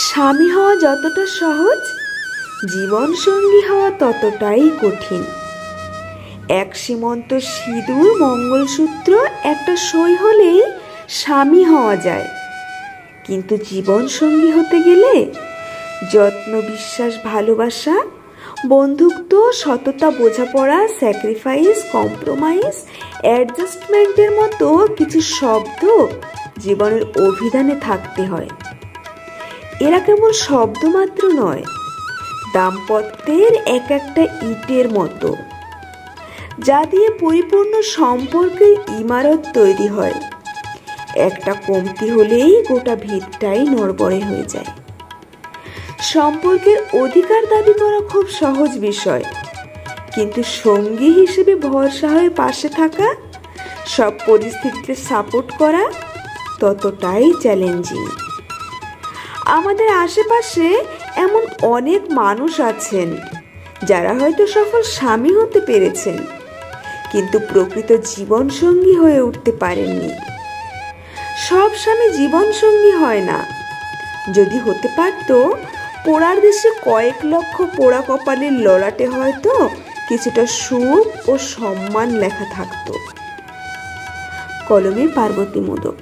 স্বামী হওয়া যতটা সহজ, জীবন সঙ্গী হওয়া ততটাই কঠিন। এক সীমন্ত সিঁদুর, মঙ্গলসূত্র, একটা সই হলেই স্বামী হওয়া যায়, কিন্তু জীবন সঙ্গী হতে গেলে যত্ন, বিশ্বাস, ভালোবাসা, বন্ধুত্ব, সততা, বোঝাপড়া, স্যাক্রিফাইস, কম্প্রোমাইজ, অ্যাডজাস্টমেন্টের মতো কিছু শব্দ জীবনের অভিধানে থাকতে হয়। এরা কেবল শব্দ মাত্র নয়, দাম্পত্যের এক একটা ইটের মতো, যা দিয়ে পরিপূর্ণ সম্পর্কের ইমারত তৈরি হয়। একটা কমতি হলেই গোটা ভিতটাই নড়বড়ে হয়ে যায়। সম্পর্কের অধিকার দাবি করা খুব সহজ বিষয়, কিন্তু সঙ্গী হিসেবে ভরসা হয়ে পাশে থাকা, সব পরিস্থিতিতে সাপোর্ট করা ততটাই চ্যালেঞ্জিং। আমাদের আশেপাশে এমন অনেক মানুষ আছেন যারা হয়তো সফল স্বামী হতে পেরেছেন, কিন্তু প্রকৃত জীবন সঙ্গী হয়ে উঠতে পারেননি। সব স্বামী জীবন সঙ্গী হয় না। যদি হতে পারত, পোড়ার দেশে কয়েক লক্ষ পোড়া কপালের ললাটে হয়তো কিছুটা সুখ ও সম্মান লেখা থাকতো। কলমে পার্বতী মোদক।